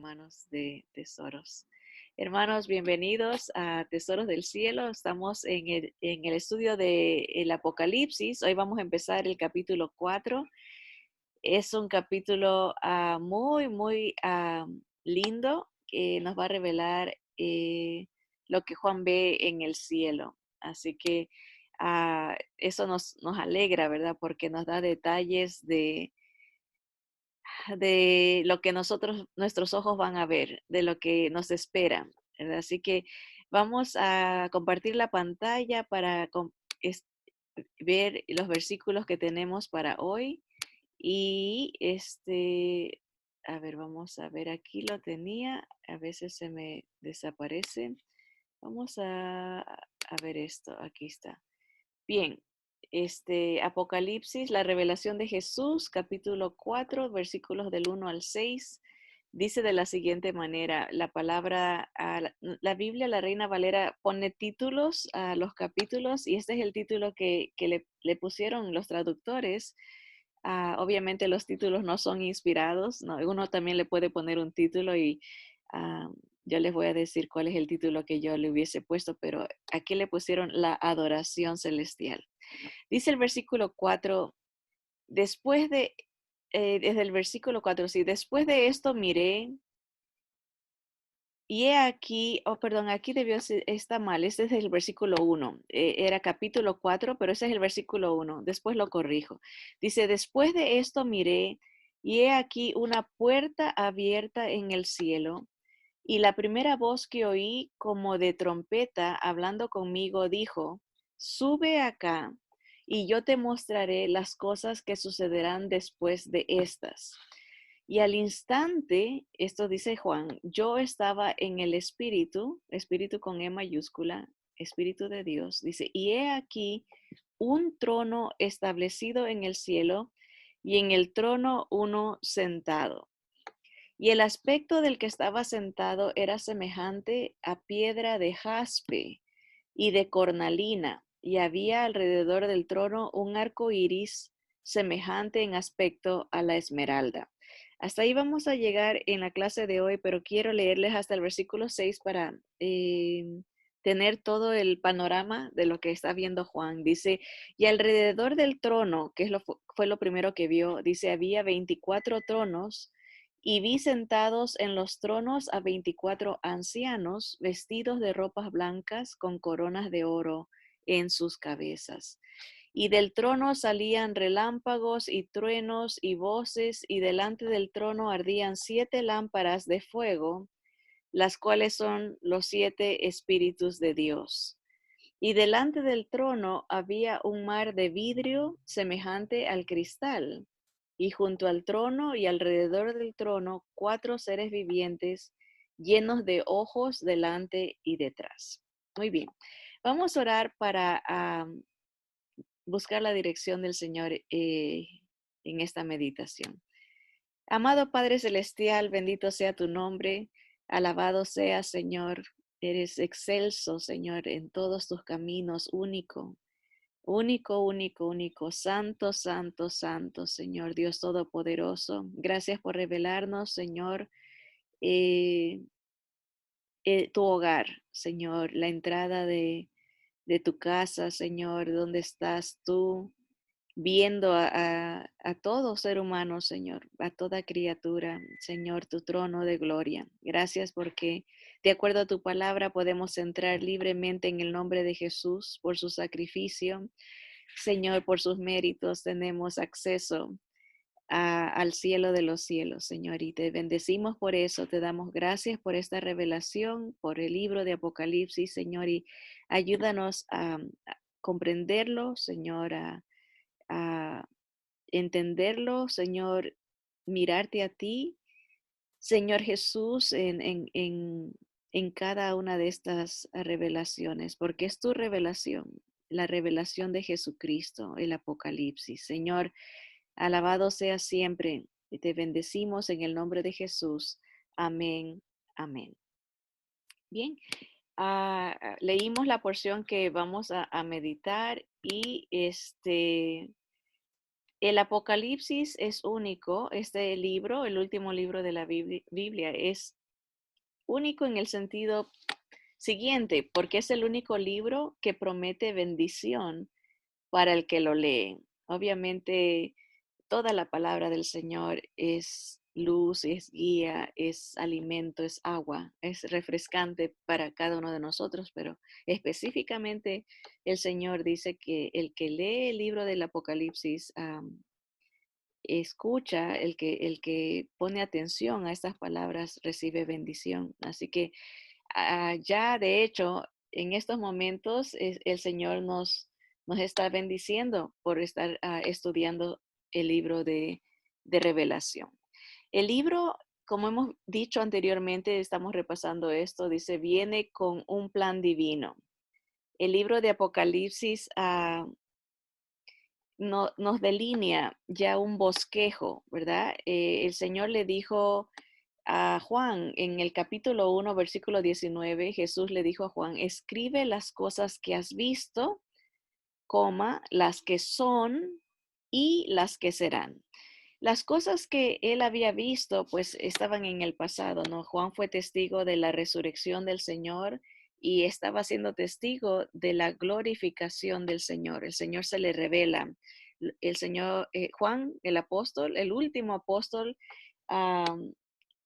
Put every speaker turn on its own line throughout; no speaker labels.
hermanos de Tesoros. Hermanos, bienvenidos a Tesoros del Cielo. Estamos en el estudio del Apocalipsis. Hoy vamos a empezar el capítulo 4. Es un capítulo muy lindo que nos va a revelar lo que Juan ve en el cielo. Así que eso nos alegra, ¿verdad? Porque nos da detalles de lo que nuestros ojos van a ver, de lo que nos espera, ¿verdad? Así que vamos a compartir la pantalla para ver los versículos que tenemos para hoy. Y a ver, vamos a ver, aquí lo tenía, a veces se me desaparece. Vamos a ver esto, aquí está. Bien, Apocalipsis, la revelación de Jesús, capítulo 4, versículos del 1 al 6, dice de la siguiente manera, la palabra, la Biblia, la Reina Valera, pone títulos a los capítulos y este es el título que le pusieron los traductores. Obviamente los títulos no son inspirados, ¿no? Uno también le puede poner un título y ah, yo les voy a decir cuál es el título que yo le hubiese puesto, pero aquí le pusieron la adoración celestial. Dice el versículo 4, desde el versículo 4, sí, después de esto miré, y he aquí, oh, perdón, aquí está mal, este es el versículo 1, era capítulo 4, pero ese es el versículo 1, después lo corrijo. Dice, después de esto miré, y he aquí una puerta abierta en el cielo, y la primera voz que oí como de trompeta hablando conmigo dijo, sube acá y yo te mostraré las cosas que sucederán después de estas. Y al instante, esto dice Juan, yo estaba en el espíritu, espíritu con E mayúscula, espíritu de Dios, dice, y he aquí un trono establecido en el cielo y en el trono uno sentado. Y el aspecto del que estaba sentado era semejante a piedra de jaspe y de cornalina, y había alrededor del trono un arco iris semejante en aspecto a la esmeralda. Hasta ahí vamos a llegar en la clase de hoy, pero quiero leerles hasta el versículo 6 para tener todo el panorama de lo que está viendo Juan. Dice, y alrededor del trono, que fue lo primero que vio, dice, había 24 tronos y vi sentados en los tronos a 24 ancianos vestidos de ropas blancas con coronas de oro en sus cabezas. Y del trono salían relámpagos y truenos y voces, y delante del trono ardían 7 lámparas de fuego, las cuales son los 7 espíritus de Dios. Y delante del trono había un mar de vidrio semejante al cristal, y junto al trono y alrededor del trono 4 seres vivientes llenos de ojos delante y detrás. Muy bien, vamos a orar para buscar la dirección del Señor en esta meditación. Amado Padre Celestial, bendito sea tu nombre, alabado sea, Señor. Eres excelso, Señor, en todos tus caminos, único, único, único, único, santo, santo, santo, Señor Dios Todopoderoso. Gracias por revelarnos, Señor, eh, tu hogar, Señor, la entrada de tu casa, Señor, donde estás tú viendo a todo ser humano, Señor, a toda criatura, Señor, tu trono de gloria. Gracias porque de acuerdo a tu palabra podemos entrar libremente en el nombre de Jesús por su sacrificio. Señor, por sus méritos tenemos acceso al cielo de los cielos, Señor, y te bendecimos por eso, te damos gracias por esta revelación, por el libro de Apocalipsis, Señor, y ayúdanos a comprenderlo, Señor, a entenderlo, Señor, mirarte a ti, Señor Jesús, en cada una de estas revelaciones, porque es tu revelación, la revelación de Jesucristo, el Apocalipsis. Señor, alabado sea siempre y te bendecimos en el nombre de Jesús. Amén, amén. Bien, leímos la porción que vamos a meditar y El Apocalipsis es único, este libro, el último libro de la Biblia, es único en el sentido siguiente, porque es el único libro que promete bendición para el que lo lee. Obviamente, toda la palabra del Señor es luz, es guía, es alimento, es agua, es refrescante para cada uno de nosotros, pero específicamente el Señor dice que el que lee el libro del Apocalipsis, escucha, el que pone atención a estas palabras recibe bendición. Así que ya de hecho, en estos momentos el Señor nos está bendiciendo por estar estudiando el libro de Revelación. El libro, como hemos dicho anteriormente, estamos repasando esto, dice, viene con un plan divino. El libro de Apocalipsis nos delinea ya un bosquejo, ¿verdad? El Señor le dijo a Juan en el capítulo 1, versículo 19, Jesús le dijo a Juan, escribe las cosas que has visto, coma, las que son y las que serán. Las cosas que él había visto, pues estaban en el pasado, ¿no? Juan fue testigo de la resurrección del Señor y estaba siendo testigo de la glorificación del Señor. El Señor se le revela. El Señor, Juan, el apóstol, el último apóstol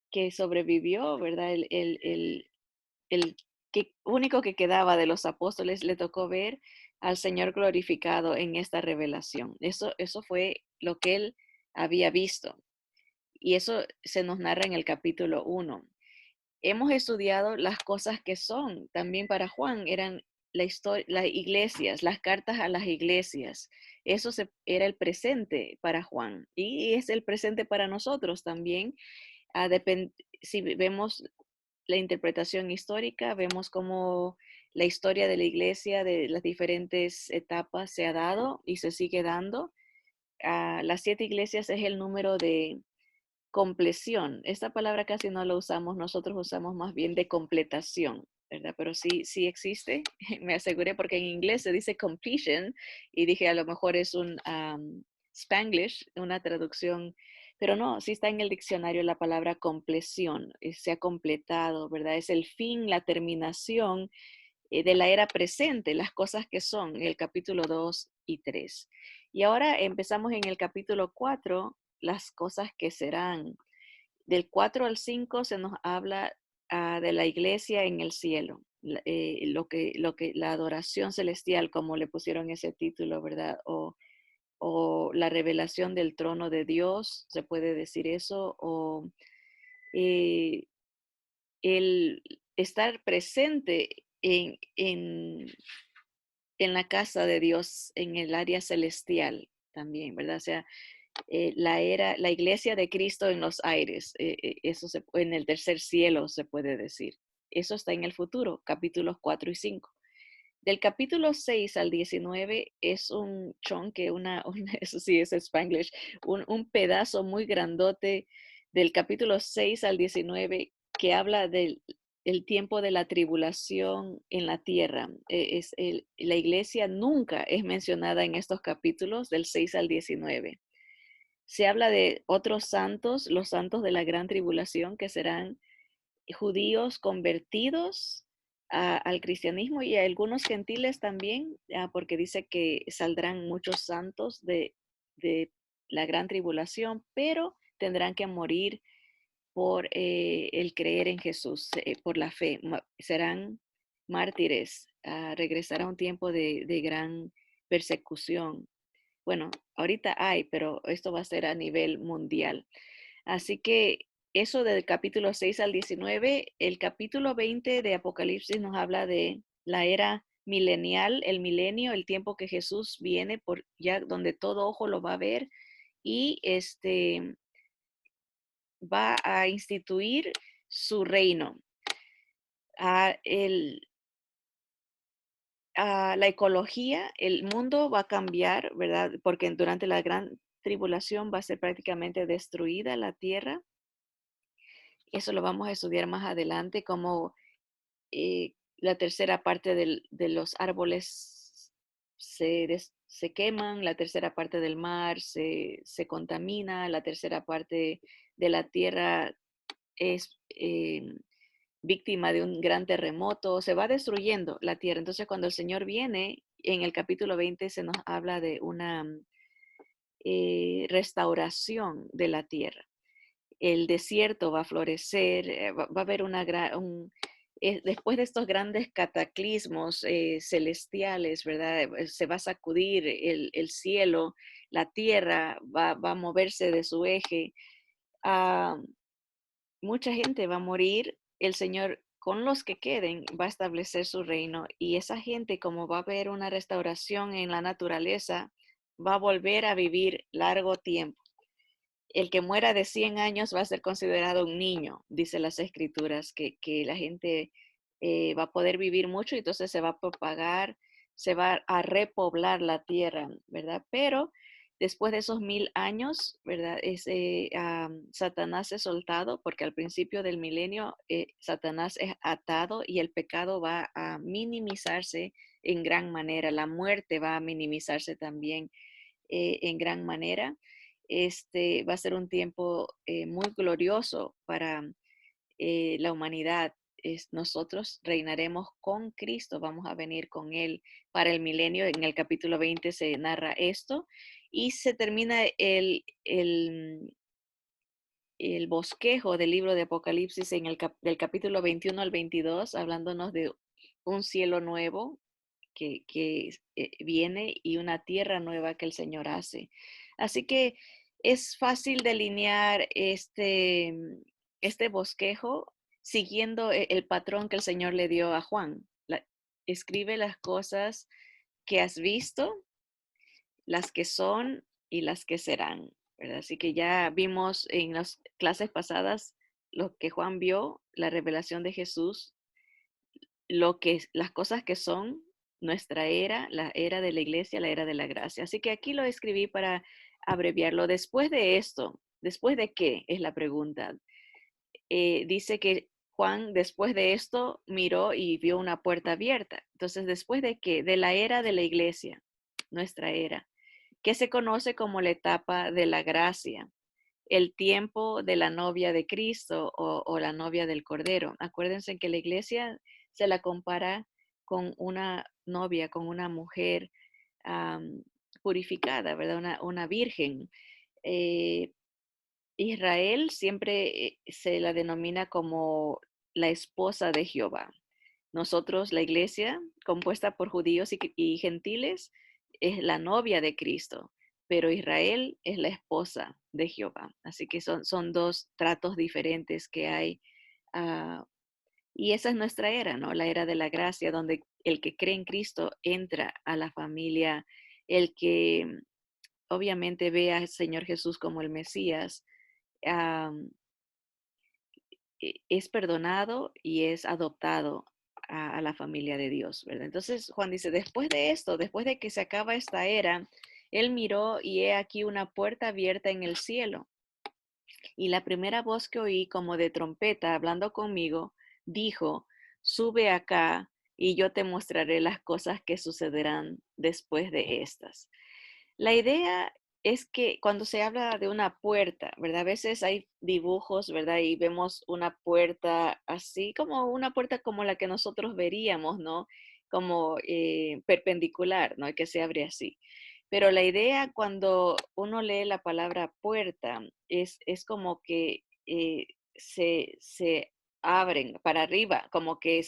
que sobrevivió, ¿verdad? El único que quedaba de los apóstoles le tocó ver al Señor glorificado en esta revelación. Eso fue lo que él había visto. Y eso se nos narra en el capítulo 1. Hemos estudiado las cosas que son. También para Juan eran las iglesias, las cartas a las iglesias. Era el presente para Juan y es el presente para nosotros también. Ah, si vemos la interpretación histórica, vemos cómo la historia de la iglesia de las diferentes etapas se ha dado y se sigue dando. Las 7 iglesias es el número de compleción. Esta palabra casi no la usamos, nosotros usamos más bien de completación, ¿verdad? Pero sí, sí existe, me aseguré porque en inglés se dice completion y dije a lo mejor es un Spanglish, una traducción, pero no, sí está en el diccionario la palabra compleción, se ha completado, ¿verdad? Es el fin, la terminación de la era presente, las cosas que son, en el capítulo 2 y 3. Y ahora empezamos en el capítulo 4, las cosas que serán. Del 4 al 5 se nos habla de la iglesia en el cielo, la adoración celestial, como le pusieron ese título, ¿verdad? O la revelación del trono de Dios, se puede decir eso, o eh, el estar presente en la casa de Dios, en el área celestial también, ¿verdad? O sea, la iglesia de Cristo en los aires, en el tercer cielo se puede decir. Eso está en el futuro, capítulos 4 y 5. Del capítulo 6 al 19 es un chonque, eso sí es Spanglish, un pedazo muy grandote del capítulo 6 al 19 que habla del el tiempo de la tribulación en la tierra. La iglesia nunca es mencionada en estos capítulos del 6 al 19. Se habla de otros santos, los santos de la gran tribulación, que serán judíos convertidos al cristianismo y a algunos gentiles también, porque dice que saldrán muchos santos de la gran tribulación, pero tendrán que morir por el creer en Jesús, por la fe. Serán mártires, regresará un tiempo de gran persecución. Bueno, ahorita hay, pero esto va a ser a nivel mundial. Así que eso del capítulo 6 al 19, el capítulo 20 de Apocalipsis nos habla de la era milenial, el milenio, el tiempo que Jesús viene por ya donde todo ojo lo va a ver y va a instituir su reino. Ah, el, la ecología, el mundo va a cambiar, ¿verdad? Porque durante la gran tribulación va a ser prácticamente destruida la tierra. Eso lo vamos a estudiar más adelante, como la tercera parte de los árboles se queman, la tercera parte del mar se contamina, la tercera parte de la tierra es víctima de un gran terremoto, se va destruyendo la tierra. Entonces, cuando el Señor viene, en el capítulo 20 se nos habla de una restauración de la tierra. El desierto va a florecer, va a haber después de estos grandes cataclismos celestiales, ¿verdad? Se va a sacudir el cielo, la tierra va a moverse de su eje. Ah, mucha gente va a morir, el Señor con los que queden va a establecer su reino y esa gente, como va a haber una restauración en la naturaleza, va a volver a vivir largo tiempo. El que muera de 100 años va a ser considerado un niño, dice las escrituras, que la gente va a poder vivir mucho y entonces se va a propagar, se va a repoblar la tierra, ¿verdad? Pero después de esos 1000 años, ¿verdad? Satanás es soltado porque al principio del milenio Satanás es atado y el pecado va a minimizarse en gran manera, la muerte va a minimizarse también en gran manera. Va a ser un tiempo muy glorioso para la humanidad. Nosotros reinaremos con Cristo, vamos a venir con Él para el milenio. En el capítulo 20 se narra esto y se termina el bosquejo del libro de Apocalipsis del capítulo 21 al 22, hablándonos de un cielo nuevo que viene y una tierra nueva que el Señor hace. Así que es fácil delinear este bosquejo siguiendo el patrón que el Señor le dio a Juan. Escribe las cosas que has visto, las que son y las que serán, ¿verdad? Así que ya vimos en las clases pasadas lo que Juan vio, la revelación de Jesús, las cosas que son nuestra era, la era de la iglesia, la era de la gracia. Así que aquí lo escribí para abreviarlo. Después de esto, ¿después de qué? Es la pregunta. Dice que Juan después de esto miró y vio una puerta abierta. Entonces, ¿después de qué? De la era de la iglesia, nuestra era, que se conoce como la etapa de la gracia, el tiempo de la novia de Cristo o la novia del Cordero. Acuérdense que la iglesia se la compara con una novia, con una mujer purificada, ¿verdad? Una virgen. Eh, Israel siempre se la denomina como la esposa de Jehová. Nosotros, la iglesia, compuesta por judíos y gentiles, es la novia de Cristo, pero Israel es la esposa de Jehová. Así que son dos tratos diferentes que hay. ah, y esa es nuestra era, ¿no? La era de la gracia, donde el que cree en Cristo entra a la familia, el que obviamente ve al Señor Jesús como el Mesías, am, es perdonado y es adoptado a la familia de Dios, ¿verdad? Entonces Juan dice, después de esto, después de que se acaba esta era, él miró y he aquí una puerta abierta en el cielo. Y la primera voz que oí como de trompeta hablando conmigo, dijo, sube acá y yo te mostraré las cosas que sucederán después de estas. La idea es que cuando se habla de una puerta, ¿verdad? A veces hay dibujos, ¿verdad? Y vemos una puerta así, como una puerta como la que nosotros veríamos, ¿no? Como perpendicular, ¿no? Que se abre así. Pero la idea cuando uno lee la palabra puerta es como que se abren para arriba, como que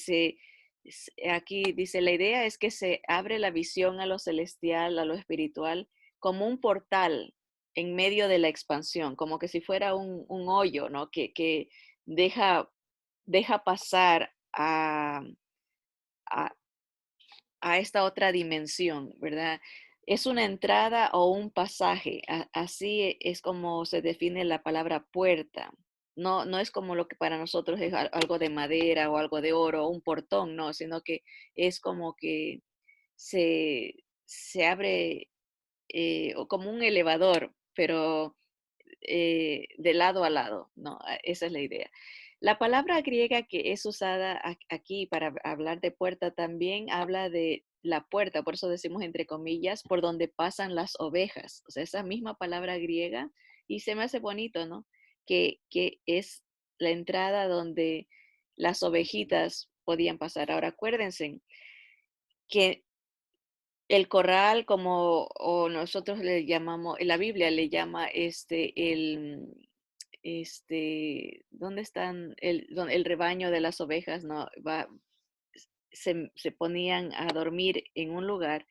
aquí dice, la idea es que se abre la visión a lo celestial, a lo espiritual como un portal en medio de la expansión, como que si fuera un hoyo, ¿no? Que deja, deja pasar a, a esta otra dimensión, ¿verdad? Es una entrada o un pasaje, así es como se define la palabra puerta. No, no es como lo que para nosotros es algo de madera o algo de oro o un portón, no, sino que es como que se abre o como un elevador, pero de lado a lado, ¿no? Esa es la idea. La palabra griega que es usada aquí para hablar de puerta también habla la puerta, por eso decimos entre comillas, por donde pasan las ovejas. O sea, esa misma palabra griega, y se me hace bonito, ¿no? Que es la entrada donde las ovejitas podían pasar. Ahora acuérdense que el corral, como o nosotros le llamamos, en la Biblia le llama ¿dónde están el rebaño de las ovejas? No, se ponían a dormir en un lugar,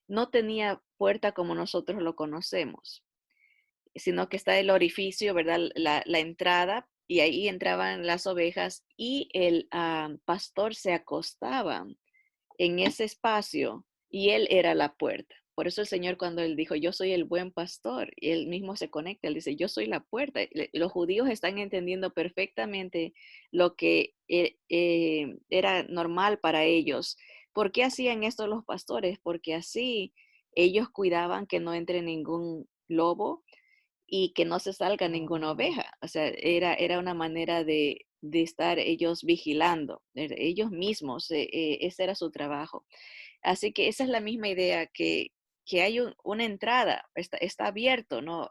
no tenía puerta como nosotros lo conocemos, sino que está el orificio, ¿verdad? La entrada, y ahí entraban las ovejas y el pastor se acostaba en ese espacio y él era la puerta. Por eso el Señor cuando él dijo, yo soy el buen pastor, y él mismo se conecta, él dice, yo soy la puerta. Los judíos están entendiendo perfectamente lo que era normal para ellos. ¿Por qué hacían esto los pastores? Porque así ellos cuidaban que no entre ningún lobo y que no se salga ninguna oveja. O sea, era una manera de estar ellos vigilando, ellos mismos, ese era su trabajo. Así que esa es la misma idea, que hay una entrada, está abierto, ¿no?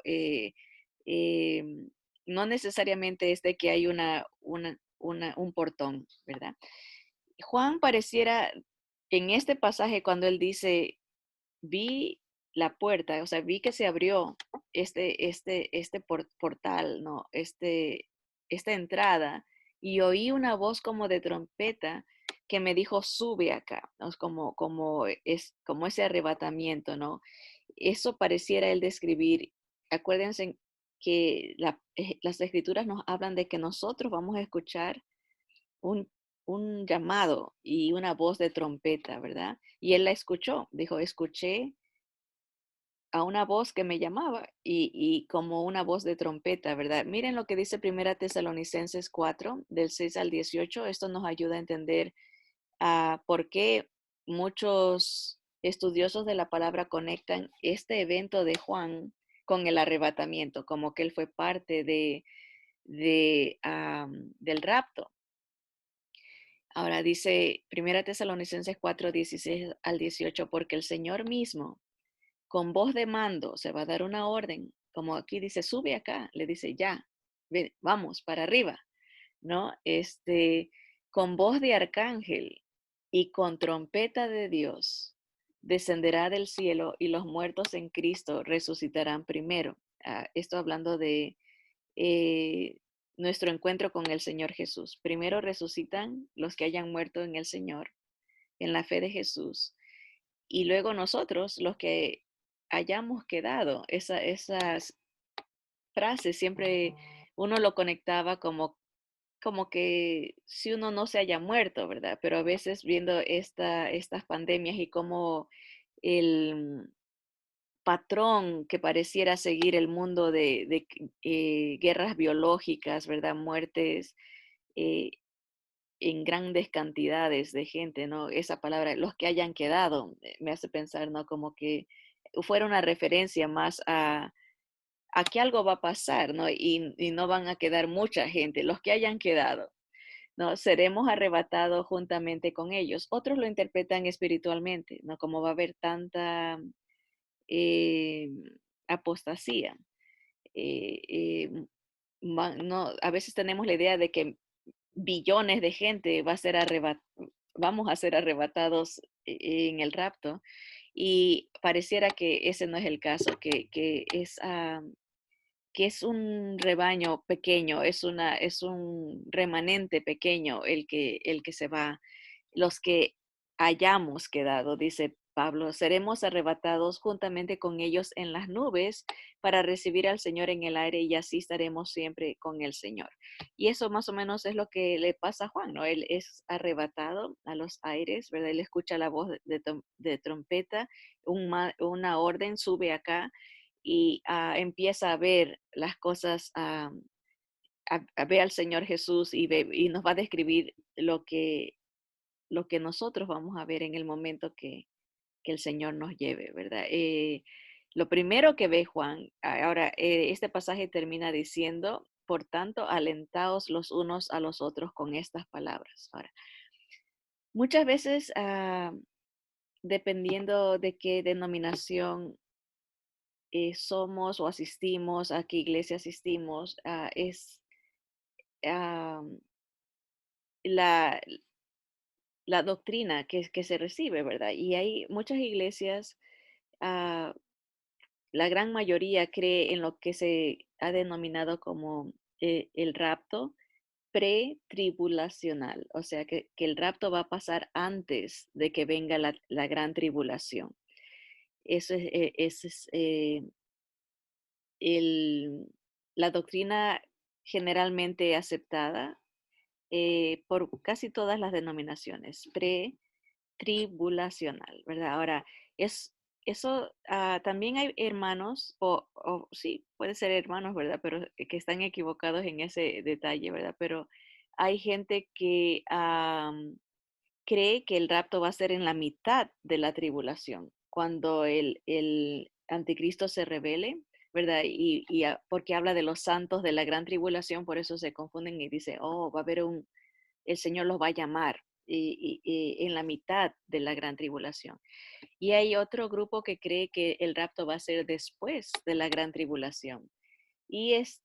No necesariamente es de que hay un portón, ¿verdad? Juan pareciera en este pasaje cuando él dice, vi la puerta, o sea, vi que se abrió portal, ¿no? Esta entrada, y oí una voz como de trompeta que me dijo, sube acá, ¿no? Como ese arrebatamiento, ¿no? Eso pareciera él describir. Acuérdense que las escrituras nos hablan de que nosotros vamos a escuchar un, un llamado y una voz de trompeta, ¿verdad? Y él la escuchó, dijo, escuché a una voz que me llamaba y como una voz de trompeta, ¿verdad? Miren lo que dice Primera Tesalonicenses 4, del 6 al 18. Esto nos ayuda a entender por qué muchos estudiosos de la palabra conectan este evento de Juan con el arrebatamiento, como que él fue parte del rapto. Ahora dice Primera Tesalonicenses 4, 16 al 18, porque el Señor mismo con voz de mando se va a dar una orden, como aquí dice, sube acá, le dice, ya, vamos para arriba, ¿no? Con voz de arcángel y con trompeta de Dios, descenderá del cielo y los muertos en Cristo resucitarán primero. Esto hablando de eh, nuestro encuentro con el Señor Jesús. Primero resucitan los que hayan muerto en el Señor, en la fe de Jesús, y luego nosotros, los que hayamos quedado. Esas frases siempre uno lo conectaba como que si uno no se haya muerto, ¿verdad? Pero a veces viendo estas pandemias y cómo el patrón que pareciera seguir el mundo de guerras biológicas, ¿verdad? Muertes eh, en grandes cantidades de gente, ¿no? Esa palabra, los que hayan quedado, me hace pensar, ¿no? Como que fuera una referencia más a que algo va a pasar, ¿no? Y no van a quedar mucha gente, los que hayan quedado, ¿no? Seremos arrebatados juntamente con ellos. Otros lo interpretan espiritualmente, ¿no? Como va a haber tanta eh, apostasía. eh, eh, no, a veces tenemos la idea de que billones de gente vamos a ser arrebatados en el rapto, y pareciera que ese no es el caso, que es un rebaño pequeño, es un remanente pequeño el que se va, los que hayamos quedado, dice Pablo, seremos arrebatados juntamente con ellos en las nubes para recibir al Señor en el aire, y así estaremos siempre con el Señor. Y eso más o menos es lo que le pasa a Juan, ¿no? Él es arrebatado a los aires, ¿verdad? Él escucha la voz de trompeta, una orden, sube acá, y empieza a ver las cosas, a ver al Señor Jesús, y nos va a describir lo que nosotros vamos a ver en el momento que el Señor nos lleve, ¿verdad? Lo primero que ve Juan, ahora, este pasaje termina diciendo, por tanto, alentaos los unos a los otros con estas palabras. Ahora, muchas veces dependiendo de qué denominación somos o asistimos, a qué iglesia asistimos, es ah, la, la doctrina que se recibe, ¿verdad? Y hay muchas iglesias, ah, la gran mayoría cree en lo que se ha denominado como el rapto pretribulacional, o sea que el rapto va a pasar antes de que venga la gran tribulación. Eso es, ese es el- la doctrina generalmente aceptada por casi todas las denominaciones, pretribulacional, ¿verdad? Ahora, es, eso también hay hermanos, o sí, puede ser hermanos, ¿verdad? Pero que están equivocados en ese detalle, ¿verdad? Pero hay gente que cree que el rapto va a ser en la mitad de la tribulación, cuando el anticristo se revele, ¿verdad? Porque habla de los santos de la gran tribulación, por eso se confunden y dice, oh, va a haber el Señor los va a llamar en la mitad de la gran tribulación. Y hay otro grupo que cree que el rapto va a ser después de la gran tribulación. Y es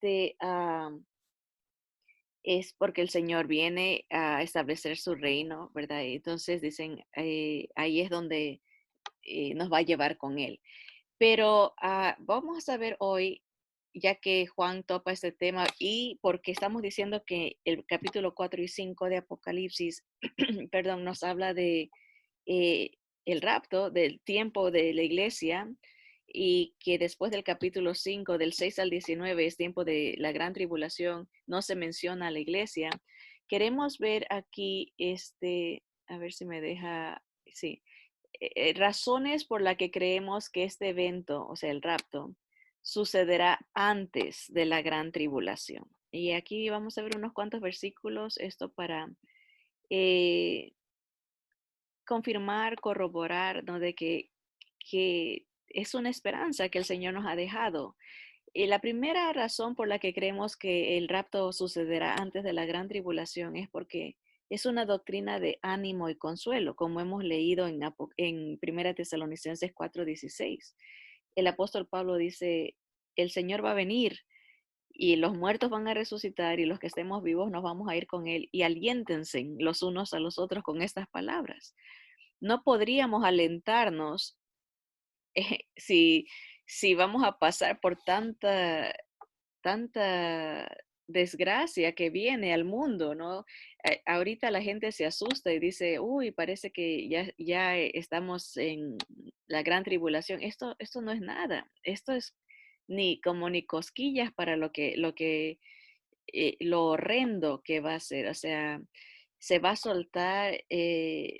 porque el Señor viene a establecer su reino, ¿verdad? Y entonces dicen, ahí es donde nos va a llevar con Él. Pero vamos a ver hoy, ya que Juan topa este tema y porque estamos diciendo que el capítulo 4 y 5 de Apocalipsis, perdón, nos habla de eh, el rapto, del tiempo de la iglesia, y que después del capítulo 5 del 6 al 19 es tiempo de la gran tribulación, no se menciona a la iglesia. Queremos ver aquí, a ver si me deja, sí, razones por las que creemos que este evento, o sea, el rapto, sucederá antes de la gran tribulación. Y aquí vamos a ver unos cuantos versículos, esto para eh, confirmar, corroborar, ¿no? De que es una esperanza que el Señor nos ha dejado. Y la primera razón por la que creemos que el rapto sucederá antes de la gran tribulación es porque es una doctrina de ánimo y consuelo, como hemos leído en 1 Tesalonicenses 4:16. El apóstol Pablo dice, el Señor va a venir y los muertos van a resucitar y los que estemos vivos nos vamos a ir con Él y aliéntense los unos a los otros con estas palabras. No podríamos alentarnos si, si vamos a pasar por tanta desgracia que viene al mundo, ¿no? Ahorita la gente se asusta y dice, uy, parece que ya estamos en la gran tribulación. Esto no es nada. Esto es ni cosquillas para lo horrendo que va a ser. O sea, se va a soltar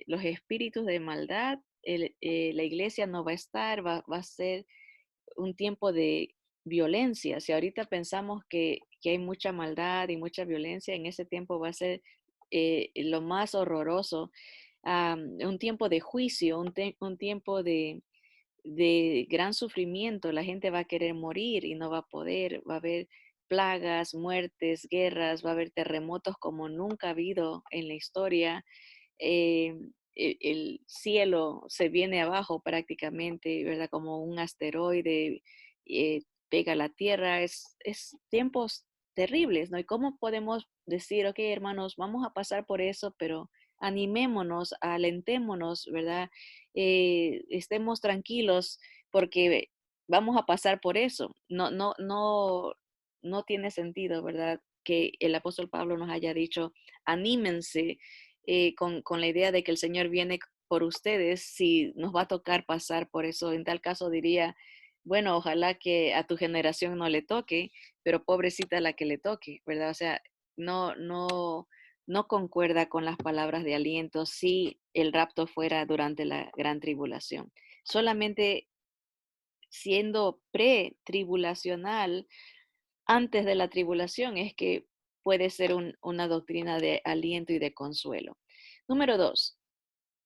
los espíritus de maldad. La iglesia no va a estar, va a ser un tiempo de violencia. Si ahorita pensamos que hay mucha maldad y mucha violencia, en ese tiempo va a ser lo más horroroso. Un tiempo de juicio, un tiempo de gran sufrimiento. La gente va a querer morir y no va a poder. Va a haber plagas, muertes, guerras, va a haber terremotos como nunca ha habido en la historia. eh, el cielo se viene abajo prácticamente, ¿verdad? Como un asteroide pega a la tierra. Es tiempos terribles, ¿no? ¿Y cómo podemos decir, ok, hermanos, vamos a pasar por eso, pero animémonos, alentémonos, ¿verdad? Estemos tranquilos porque vamos a pasar por eso. No tiene sentido, ¿verdad? Que el apóstol Pablo nos haya dicho, anímense con la idea de que el Señor viene por ustedes si nos va a tocar pasar por eso. En tal caso diría, bueno, ojalá que a tu generación no le toque, pero pobrecita la que le toque, ¿verdad? O sea, no concuerda con las palabras de aliento si el rapto fuera durante la gran tribulación. Solamente siendo pre-tribulacional, antes de la tribulación, es que puede ser una doctrina de aliento y de consuelo. Número 2,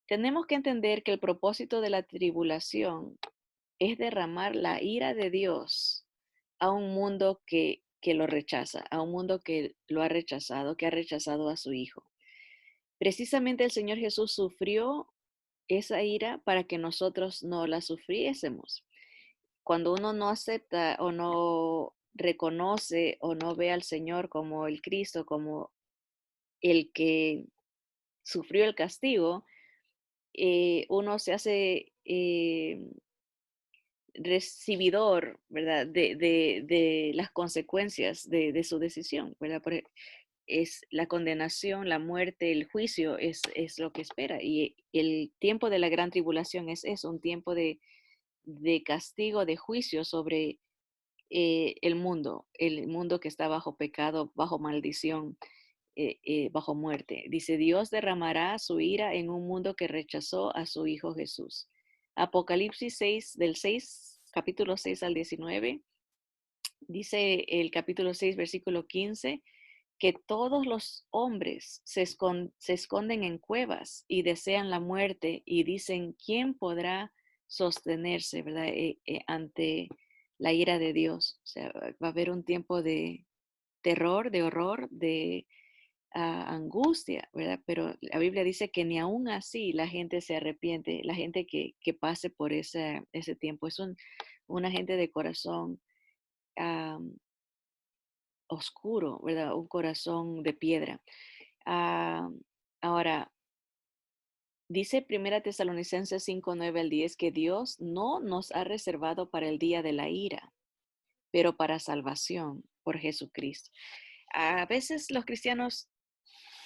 tenemos que entender que el propósito de la tribulación es derramar la ira de Dios a un mundo que lo rechaza, a un mundo que lo ha rechazado, que ha rechazado a su Hijo. Precisamente el Señor Jesús sufrió esa ira para que nosotros no la sufriésemos. Cuando uno no acepta o no reconoce o no ve al Señor como el Cristo, como el que sufrió el castigo, uno se hace recibidor, ¿verdad? De las consecuencias de su decisión, ¿verdad? Es la condenación, la muerte, el juicio es lo que espera. Y el tiempo de la gran tribulación es eso, un tiempo de castigo, de juicio sobre el mundo que está bajo pecado, bajo maldición, bajo muerte. Dice, Dios derramará su ira en un mundo que rechazó a su Hijo Jesús. Apocalipsis 6, capítulo 6 al 19, dice el capítulo 6, versículo 15, que todos los hombres se esconden en cuevas y desean la muerte y dicen, ¿quién podrá sostenerse, verdad? Ante la ira de Dios. O sea, va a haber un tiempo de terror, de horror, de angustia, ¿verdad? Pero la Biblia dice que ni aún así la gente se arrepiente, la gente que pase por ese tiempo. Es una gente de corazón ah, oscuro, ¿verdad? Un corazón de piedra. Ah, ahora, dice Primera Tesalonicenses 5, 9 al 10 que Dios no nos ha reservado para el día de la ira, pero para salvación por Jesucristo. A veces los cristianos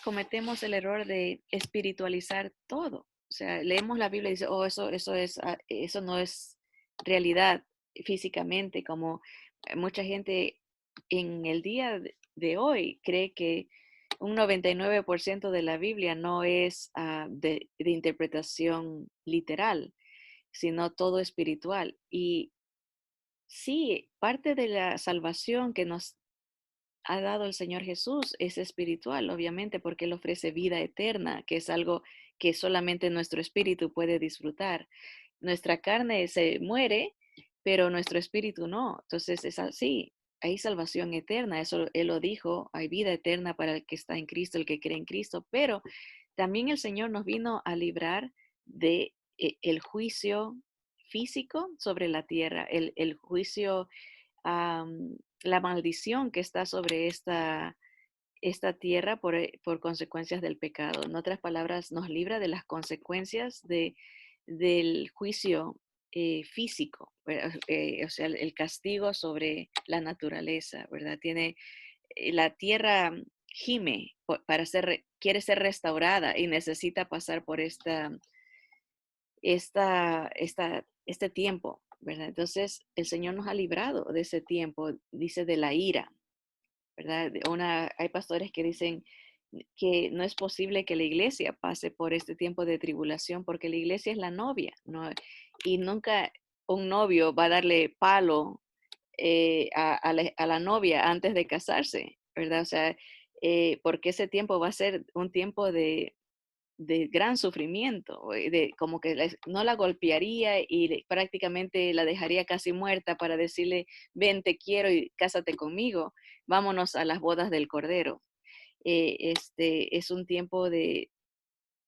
cometemos el error de espiritualizar todo. O sea, leemos la Biblia y dice, oh, eso no es realidad físicamente, como mucha gente en el día de hoy cree que un 99% de la Biblia no es de interpretación literal, sino todo espiritual. Y sí, parte de la salvación que nos ha dado el Señor Jesús es espiritual, obviamente, porque Él ofrece vida eterna, que es algo que solamente nuestro espíritu puede disfrutar. Nuestra carne se muere, pero nuestro espíritu no. Entonces es así, hay salvación eterna, eso Él lo dijo, hay vida eterna para el que está en Cristo, el que cree en Cristo, pero también el Señor nos vino a librar de el juicio físico sobre la tierra, el juicio la maldición que está sobre esta tierra por consecuencias del pecado. En otras palabras, nos libra de las consecuencias del juicio físico, o sea, el castigo sobre la naturaleza, ¿verdad? La tierra gime quiere ser restaurada y necesita pasar por este tiempo, ¿verdad? Entonces, el Señor nos ha librado de ese tiempo, dice de la ira, ¿verdad? Hay pastores que dicen que no es posible que la iglesia pase por este tiempo de tribulación porque la iglesia es la novia, ¿no? Y nunca un novio va a darle palo a la novia antes de casarse, ¿verdad? O sea, porque ese tiempo va a ser un tiempo de gran sufrimiento, como que no la golpearía y prácticamente la dejaría casi muerta para decirle, ven, te quiero y cásate conmigo, vámonos a las bodas del Cordero. Es un tiempo de,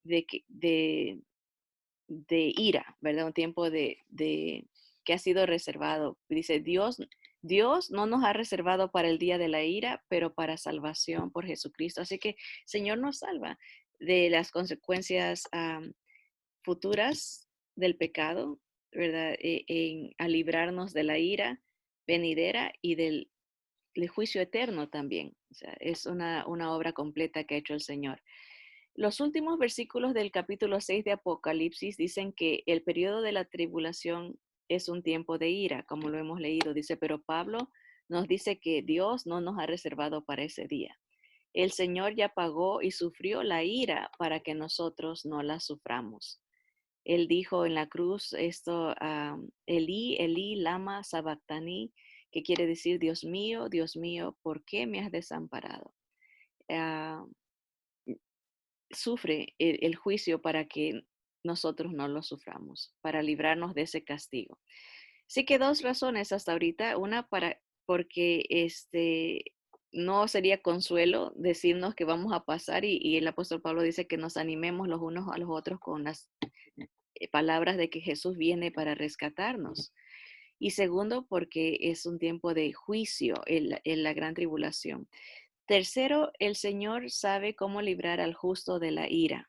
que- de, de ira, ¿verdad? Un tiempo que ha sido reservado. Dice, Dios no nos ha reservado para el día de la ira, pero para salvación por Jesucristo. Así que Señor nos salva de las consecuencias futuras del pecado, ¿verdad? A librarnos de la ira venidera y del juicio eterno también. O sea, es una obra completa que ha hecho el Señor. Los últimos versículos del capítulo 6 de Apocalipsis dicen que el periodo de la tribulación es un tiempo de ira, como lo hemos leído. Dice, pero Pablo nos dice que Dios no nos ha reservado para ese día. El Señor ya pagó y sufrió la ira para que nosotros no la suframos. Él dijo en la cruz esto, Elí, Elí, lama sabactani, que quiere decir, Dios mío, ¿por qué me has desamparado? Ah, Sufre el juicio para que nosotros no lo suframos, para librarnos de ese castigo. Sí que dos razones hasta ahorita. Una, porque no sería consuelo decirnos que vamos a pasar y el apóstol Pablo dice que nos animemos los unos a los otros con las palabras de que Jesús viene para rescatarnos. Y segundo, porque es un tiempo de juicio en la gran tribulación. Tercero, el Señor sabe cómo librar al justo de la ira.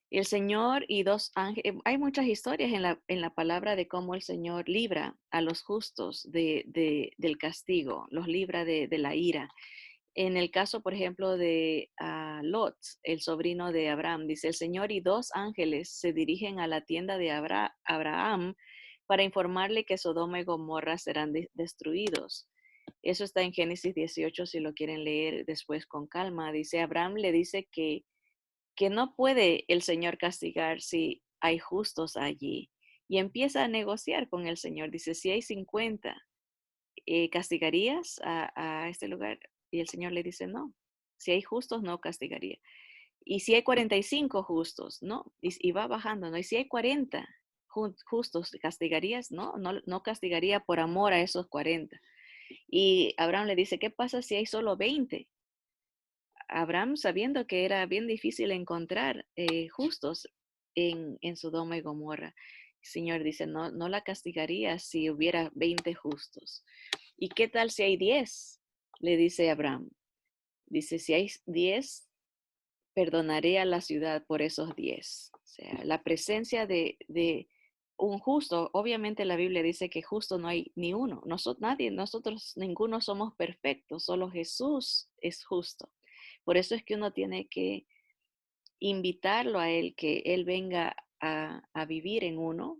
El Señor y dos ángeles, hay muchas historias en la palabra de cómo el Señor libra a los justos del castigo, los libra de la ira. En el caso, por ejemplo, de Lot, el sobrino de Abraham, dice, el Señor y dos ángeles se dirigen a la tienda de Abraham para informarle que Sodoma y Gomorra serán destruidos. Eso está en Génesis 18, si lo quieren leer después con calma. Dice, Abraham le dice que no puede el Señor castigar si hay justos allí. Y empieza a negociar con el Señor. Dice, si hay 50, ¿castigarías a este lugar? Y el Señor le dice, no. Si hay justos, no castigaría. Y si hay 45 justos, no. Y va bajando, ¿no? Y si hay 40 justos, ¿castigarías? No, no castigaría por amor a esos 40. Y Abraham le dice, ¿qué pasa si hay solo 20? Abraham, sabiendo que era bien difícil encontrar justos en Sodoma y Gomorra, el Señor dice, no, no la castigaría si hubiera 20 justos. ¿Y qué tal si hay 10? Le dice Abraham. Dice, si hay 10, perdonaré a la ciudad por esos 10. O sea, la presencia de un justo, obviamente la Biblia dice que justo no hay ni uno. Nadie, nosotros ninguno somos perfectos, solo Jesús es justo. Por eso es que uno tiene que invitarlo a Él, que Él venga a vivir en uno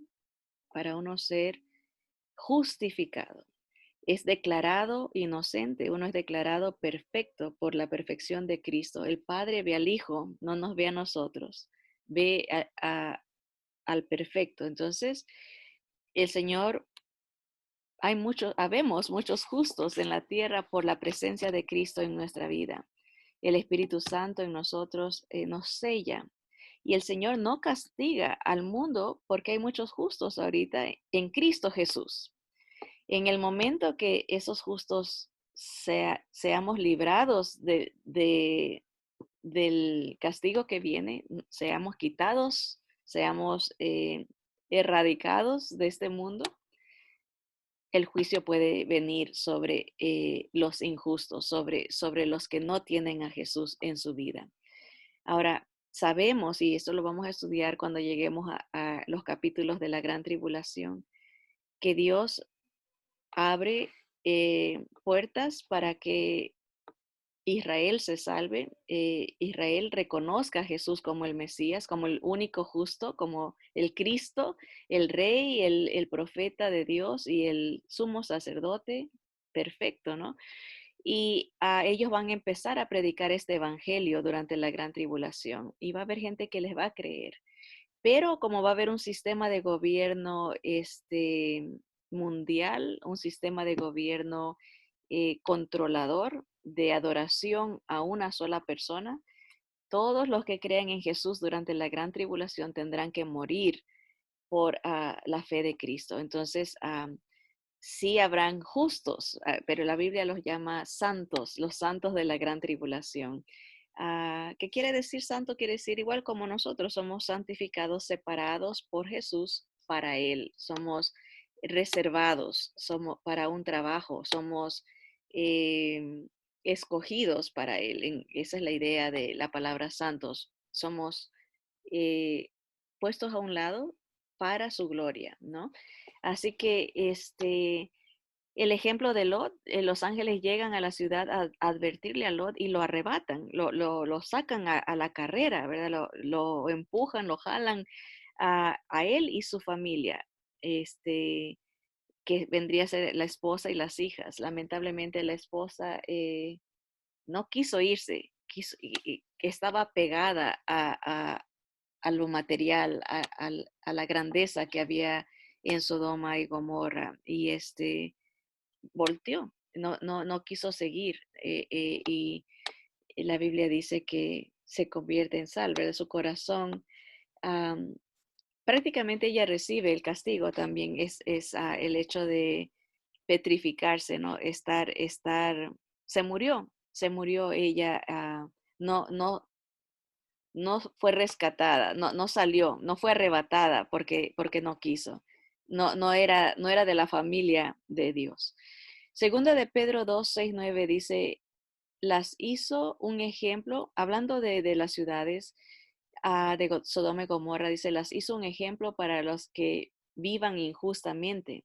para uno ser justificado. Es declarado inocente, uno es declarado perfecto por la perfección de Cristo. El Padre ve al Hijo, no nos ve a nosotros, ve al perfecto. Entonces, el Señor, habemos muchos justos en la tierra por la presencia de Cristo en nuestra vida. El Espíritu Santo en nosotros nos sella. Y el Señor no castiga al mundo porque hay muchos justos ahorita en Cristo Jesús. En el momento que esos justos seamos librados del castigo que viene, seamos quitados, seamos erradicados de este mundo, el juicio puede venir sobre los injustos, sobre los que no tienen a Jesús en su vida. Ahora, sabemos, y esto lo vamos a estudiar cuando lleguemos a los capítulos de la gran tribulación, que Dios abre puertas para que Israel se salve, Israel reconozca a Jesús como el Mesías, como el único justo, como el Cristo, el Rey, el profeta de Dios y el sumo sacerdote perfecto, ¿no? Y ellos van a empezar a predicar este evangelio durante la gran tribulación y va a haber gente que les va a creer. Pero como va a haber un sistema de gobierno mundial, un sistema de gobierno controlador de adoración a una sola persona, todos los que crean en Jesús durante la gran tribulación tendrán que morir por la fe de Cristo. Entonces, sí habrán justos, pero la Biblia los llama santos, los santos de la gran tribulación. ¿Qué quiere decir santo? Quiere decir igual como nosotros somos santificados, separados por Jesús para Él. Somos reservados, somos para un trabajo, somos eh, escogidos para Él. Esa es la idea de la palabra santos. Somos eh, puestos a un lado para su gloria, ¿no? Así que el ejemplo de Lot, los ángeles llegan a la ciudad a advertirle a Lot y lo arrebatan, lo sacan a la carrera, ¿verdad? Lo empujan, lo jalan a él y su familia, que vendría a ser la esposa y las hijas. Lamentablemente la esposa no quiso irse, que estaba pegada a lo material, a la grandeza que había en Sodoma y Gomorra. Y volteó, no quiso seguir. Y la Biblia dice que se convierte en sal, ¿verdad? Su corazón, am, prácticamente ella recibe el castigo también, es el hecho de petrificarse, ¿no? Se murió ella, no, no, no fue rescatada, no salió, no fue arrebatada porque no quiso. No era de la familia de Dios. Segunda de Pedro 2:6-9 dice, las hizo un ejemplo, hablando de las ciudades de Sodoma y Gomorra, dice, las hizo un ejemplo para los que vivan injustamente.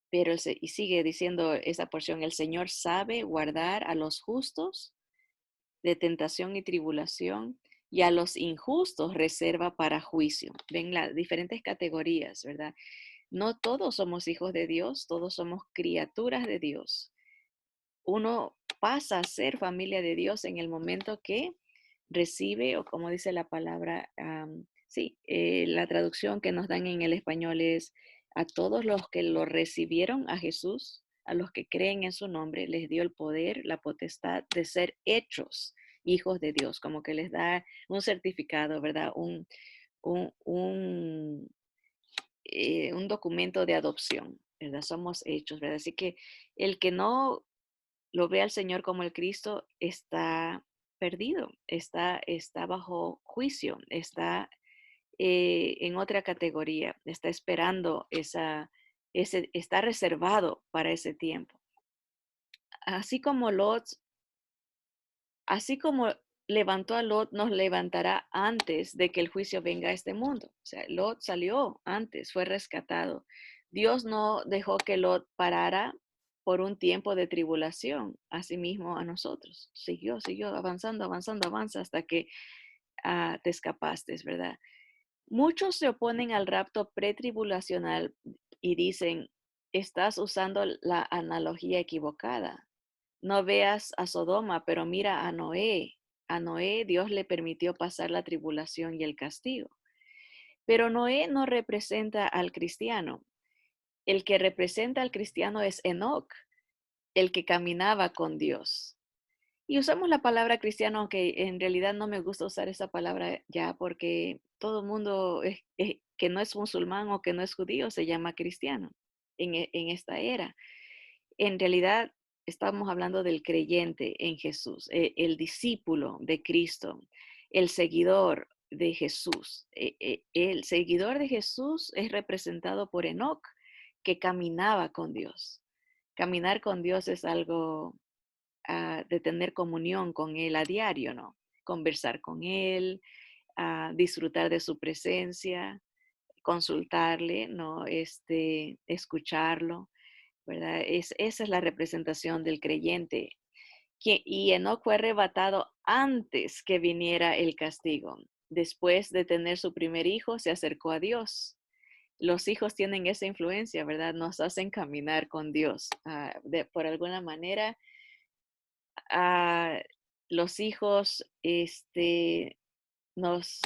Pero y sigue diciendo esa porción, el Señor sabe guardar a los justos de tentación y tribulación, y a los injustos reserva para juicio. Ven las diferentes categorías, ¿verdad? No todos somos hijos de Dios, todos somos criaturas de Dios. Uno pasa a ser familia de Dios en el momento que recibe, o como dice la palabra, sí, la traducción que nos dan en el español es a todos los que lo recibieron a Jesús, a los que creen en su nombre, les dio el poder, la potestad de ser hechos hijos de Dios, como que les da un certificado, ¿verdad? Un, un, un documento de adopción, ¿verdad? Somos hechos, ¿verdad? Así que el que no lo ve al Señor como el Cristo está perdido, está bajo juicio, está en otra categoría, está esperando está reservado para ese tiempo. Así como Lot, así como levantó a Lot, nos levantará antes de que el juicio venga a este mundo. O sea, Lot salió antes, fue rescatado. Dios no dejó que Lot parara por un tiempo de tribulación, asimismo a nosotros. Siguió avanzando, avanzando, avanza hasta que te escapaste, ¿verdad? Muchos se oponen al rapto pretribulacional y dicen, estás usando la analogía equivocada. No veas a Sodoma, pero mira a Noé. A Noé Dios le permitió pasar la tribulación y el castigo. Pero Noé no representa al cristiano. El que representa al cristiano es Enoc, el que caminaba con Dios. Y usamos la palabra cristiano, aunque en realidad no me gusta usar esa palabra ya porque todo el mundo que no es musulmán o que no es judío se llama cristiano en esta era. En realidad estamos hablando del creyente en Jesús, el discípulo de Cristo, el seguidor de Jesús. El seguidor de Jesús es representado por Enoc, que caminaba con Dios. Caminar con Dios es algo de tener comunión con Él a diario, ¿no? Conversar con Él, disfrutar de su presencia, consultarle, ¿no? Escucharlo, ¿verdad? Esa es la representación del creyente. Y Enoc fue arrebatado antes que viniera el castigo. Después de tener su primer hijo, se acercó a Dios. Los hijos tienen esa influencia, ¿verdad? Nos hacen caminar con Dios. Por alguna manera, ah, los hijos nos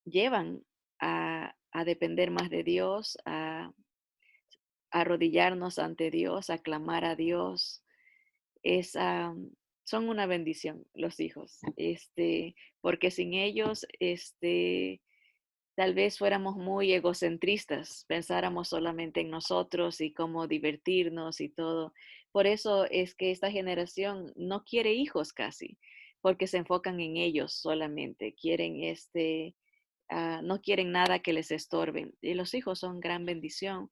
llevan a depender más de Dios, arrodillarnos ante Dios, a clamar a Dios. Es, son una bendición los hijos, porque sin ellos, tal vez fuéramos muy egocentristas, pensáramos solamente en nosotros y cómo divertirnos y todo. Por eso es que esta generación no quiere hijos casi, porque se enfocan en ellos solamente. No quieren nada que les estorben. Y los hijos son gran bendición,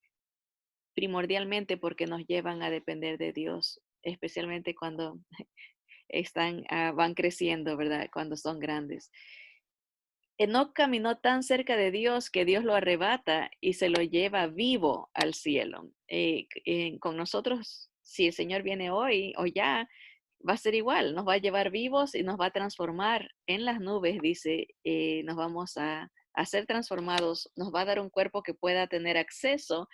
primordialmente porque nos llevan a depender de Dios, especialmente cuando van creciendo, ¿verdad? Cuando son grandes. Enoc caminó tan cerca de Dios que Dios lo arrebata y se lo lleva vivo al cielo. Con nosotros, si el Señor viene hoy o ya, va a ser igual, nos va a llevar vivos y nos va a transformar en las nubes, dice, nos vamos a ser transformados, nos va a dar un cuerpo que pueda tener acceso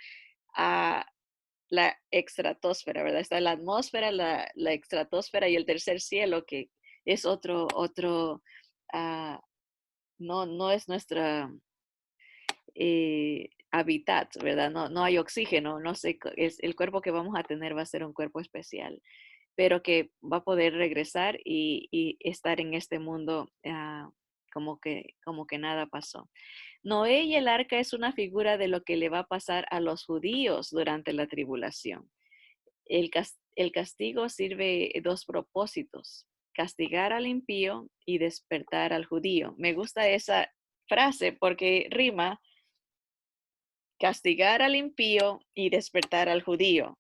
a la estratosfera, ¿verdad? Está la atmósfera, la estratosfera y el tercer cielo, que es otro, ah, no es nuestra hábitat, ¿verdad? No hay oxígeno, no sé, el cuerpo que vamos a tener va a ser un cuerpo especial, pero que va a poder regresar y estar en este mundo como que nada pasó. Noé y el arca es una figura de lo que le va a pasar a los judíos durante la tribulación. El castigo sirve dos propósitos. castigar al impío y despertar al judío. Me gusta esa frase porque rima castigar al impío y despertar al judío.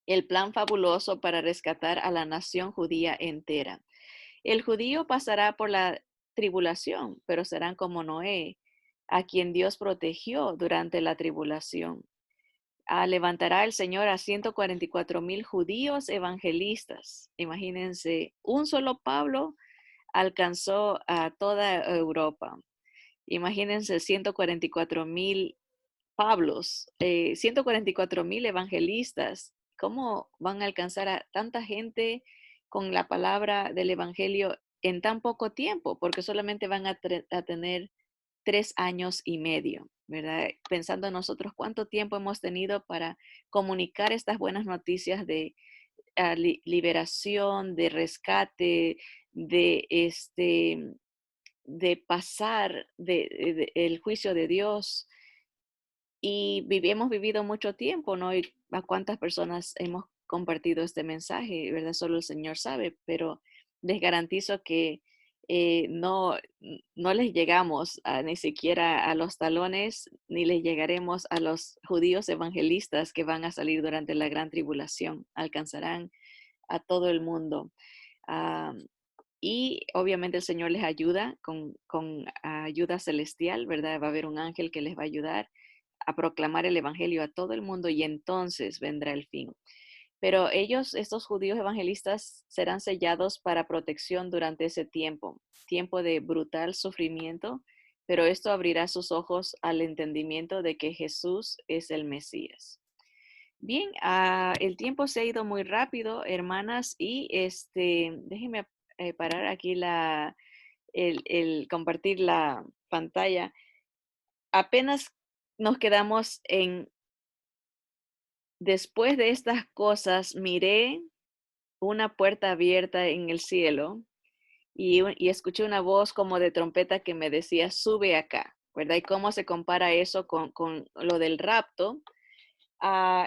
El plan fabuloso para rescatar a la nación judía entera. El judío pasará por la tribulación, pero serán como Noé, a quien Dios protegió durante la tribulación. Levantará el Señor a 144,000 judíos evangelistas. Imagínense, un solo Pablo alcanzó a toda Europa. Imagínense 144,000 Pablos, 144,000 evangelistas. ¿Cómo van a alcanzar a tanta gente con la palabra del Evangelio en tan poco tiempo? Porque solamente van a tener 3 años y medio, ¿verdad? Pensando nosotros cuánto tiempo hemos tenido para comunicar estas buenas noticias de liberación, de rescate, de pasar el juicio de Dios. Y hemos vivido mucho tiempo, ¿no? Y a cuántas personas hemos compartido este mensaje, ¿verdad? Solo el Señor sabe, pero les garantizo que no les llegamos ni siquiera a los talones, ni les llegaremos a los judíos evangelistas que van a salir durante la gran tribulación. Alcanzarán a todo el mundo. Ah, y obviamente el Señor les ayuda con ayuda celestial, ¿verdad? Va a haber un ángel que les va a ayudar a proclamar el evangelio a todo el mundo y entonces vendrá el fin. Pero ellos, estos judíos evangelistas, serán sellados para protección durante ese tiempo de brutal sufrimiento, pero esto abrirá sus ojos al entendimiento de que Jesús es el Mesías. Bien, el tiempo se ha ido muy rápido, hermanas, y déjenme parar aquí el compartir la pantalla. Apenas nos quedamos en, después de estas cosas, miré una puerta abierta en el cielo y escuché una voz como de trompeta que me decía, sube acá, ¿verdad? Y cómo se compara eso con lo del rapto,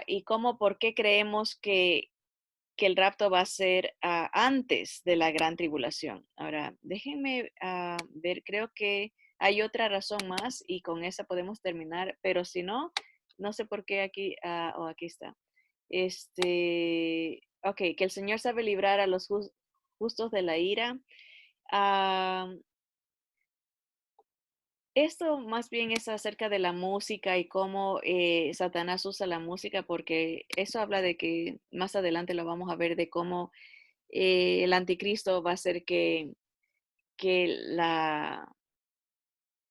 y cómo, por qué creemos que el rapto va a ser antes de la gran tribulación. Ahora, déjenme ver, creo que hay otra razón más y con esa podemos terminar, pero si no, no sé por qué aquí, aquí está. Ok, que el Señor sabe librar a los justos de la ira. Ah, Esto más bien es acerca de la música y cómo Satanás usa la música, porque eso habla de que más adelante lo vamos a ver, de cómo el anticristo va a hacer que la,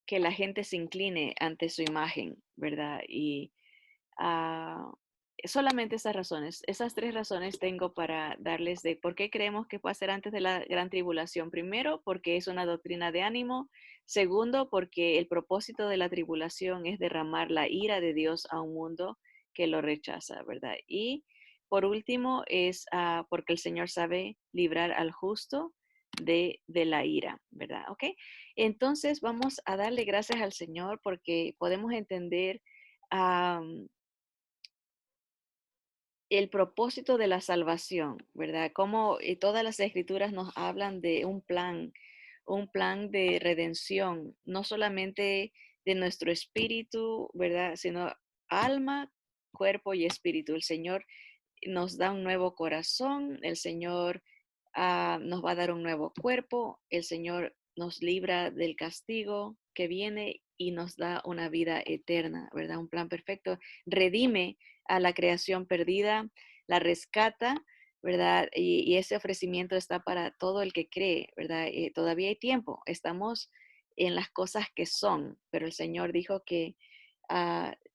que la gente se incline ante su imagen, ¿verdad? Y ah, solamente esas razones, esas 3 razones tengo para darles de por qué creemos que puede ser antes de la gran tribulación. Primero, porque es una doctrina de ánimo. Segundo, porque el propósito de la tribulación es derramar la ira de Dios a un mundo que lo rechaza, ¿verdad? Y por último, es porque el Señor sabe librar al justo de la ira, ¿verdad? ¿Ok? Entonces vamos a darle gracias al Señor porque podemos entender el propósito de la salvación, ¿verdad? Como todas las escrituras nos hablan de un plan de redención, no solamente de nuestro espíritu, ¿verdad? Sino alma, cuerpo y espíritu. El Señor nos da un nuevo corazón, el Señor nos va a dar un nuevo cuerpo, el Señor nos libra del castigo que viene y nos da una vida eterna, ¿verdad? Un plan perfecto. Redime a la creación perdida, la rescata, ¿verdad? Y ese ofrecimiento está para todo el que cree, ¿verdad? Todavía hay tiempo, estamos en las cosas que son, pero el Señor dijo que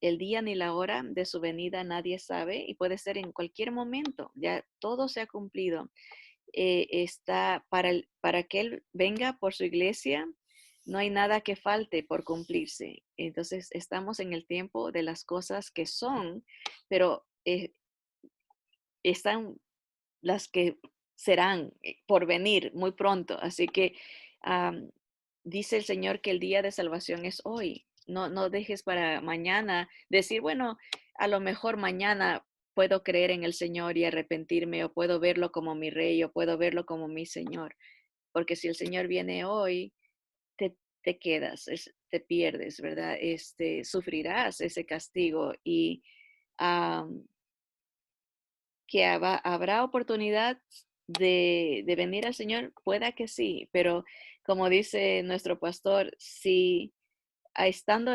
el día ni la hora de su venida nadie sabe y puede ser en cualquier momento, ya todo se ha cumplido. Está para que Él venga por su iglesia, no hay nada que falte por cumplirse. Entonces estamos en el tiempo de las cosas que son, pero están las que serán por venir muy pronto. Así que dice el Señor que el día de salvación es hoy. No dejes para mañana decir, bueno, a lo mejor mañana puedo creer en el Señor y arrepentirme, o puedo verlo como mi rey, o puedo verlo como mi Señor. Porque si el Señor viene hoy, te quedas, te pierdes, ¿verdad? Sufrirás ese castigo y am, que habrá oportunidad de venir al Señor, pueda que sí, pero como dice nuestro pastor, si estando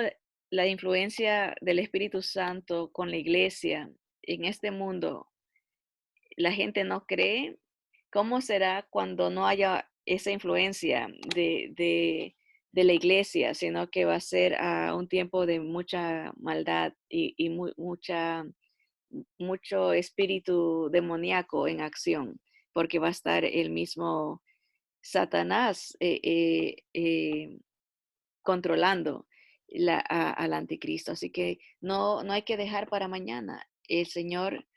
la influencia del Espíritu Santo con la iglesia en este mundo, la gente no cree, ¿cómo será cuando no haya esa influencia de la iglesia, sino que va a ser un tiempo de mucha maldad y mucho espíritu demoníaco en acción, porque va a estar el mismo Satanás controlando al anticristo? Así que no hay que dejar para mañana. El Señor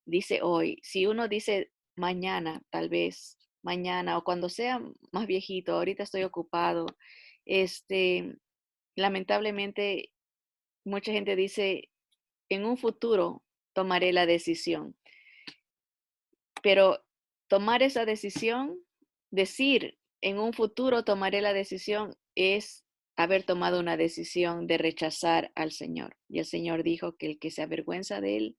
dice hoy. Si uno dice mañana, tal vez mañana o cuando sea más viejito, ahorita estoy ocupado, este, lamentablemente mucha gente dice, en un futuro tomaré la decisión, pero tomar esa decisión, decir en un futuro tomaré la decisión, es haber tomado una decisión de rechazar al Señor. Y el Señor dijo que el que se avergüenza de él,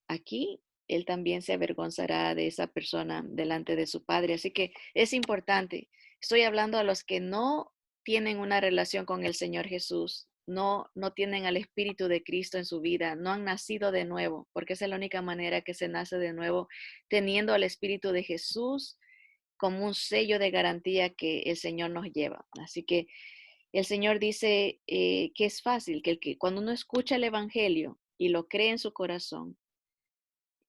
aquí, él también se avergonzará de esa persona delante de su Padre. Así que es importante. Estoy hablando a los que no tienen una relación con el Señor Jesús, no tienen al Espíritu de Cristo en su vida, no han nacido de nuevo, porque esa es la única manera que se nace de nuevo, teniendo al Espíritu de Jesús como un sello de garantía que el Señor nos lleva. Así que el Señor dice que es fácil, que cuando uno escucha el Evangelio y lo cree en su corazón,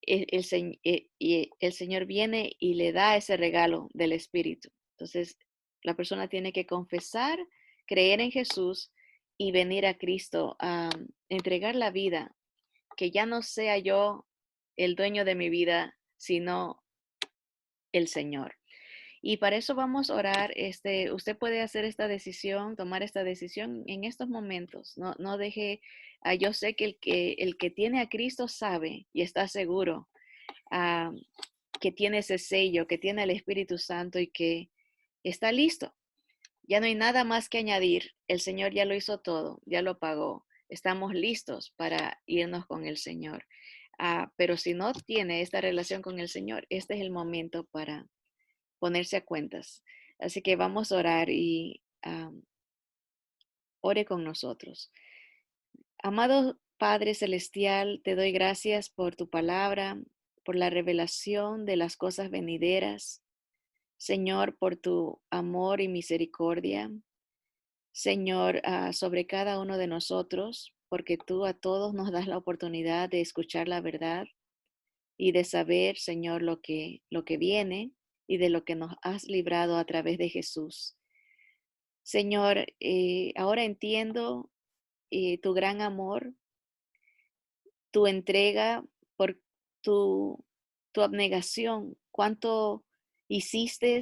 y el Señor viene y le da ese regalo del Espíritu. Entonces, la persona tiene que confesar, creer en Jesús y venir a Cristo a entregar la vida, que ya no sea yo el dueño de mi vida, sino el Señor. Y para eso vamos a orar. Usted puede hacer esta decisión, tomar esta decisión en estos momentos. No deje, yo sé que el que tiene a Cristo sabe y está seguro, ah, que tiene ese sello, que tiene el Espíritu Santo y que está listo. Ya no hay nada más que añadir. El Señor ya lo hizo todo, ya lo pagó. Estamos listos para irnos con el Señor. Pero si no tiene esta relación con el Señor, este es el momento para ponerse a cuentas. Así que vamos a orar y ore con nosotros. Amado Padre Celestial, te doy gracias por tu palabra, por la revelación de las cosas venideras. Señor, por tu amor y misericordia. Señor, sobre cada uno de nosotros, porque tú a todos nos das la oportunidad de escuchar la verdad y de saber, Señor, lo que viene y de lo que nos has librado a través de Jesús. Señor, ahora entiendo tu gran amor, tu entrega, por tu, tu abnegación, cuánto hiciste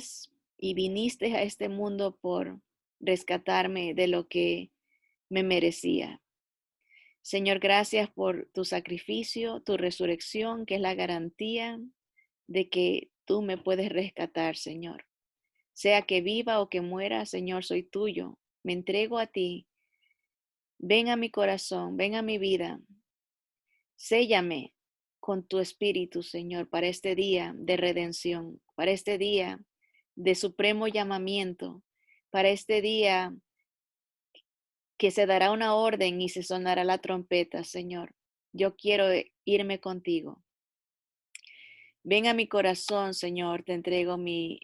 y viniste a este mundo por rescatarme de lo que me merecía. Señor, gracias por tu sacrificio, tu resurrección, que es la garantía de que tú me puedes rescatar, Señor. Sea que viva o que muera, Señor, soy tuyo. Me entrego a ti. Ven a mi corazón, ven a mi vida. Séllame con tu espíritu, Señor, para este día de redención, para este día de supremo llamamiento, para este día que se dará una orden y se sonará la trompeta, Señor. Yo quiero irme contigo. Ven a mi corazón, Señor, te entrego mi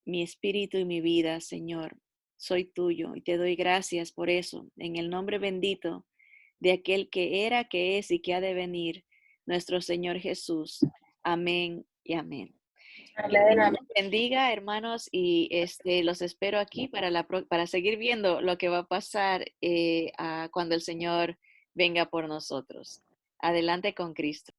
espíritu y mi vida, Señor. Soy tuyo y te doy gracias por eso, en el nombre bendito de aquel que era, que es y que ha de venir, nuestro Señor Jesús. Amén y amén. Que el
Amén,
Señor
amén.
los bendiga, hermanos, y los espero aquí para seguir viendo lo que va a pasar cuando el Señor venga por nosotros. Adelante con Cristo.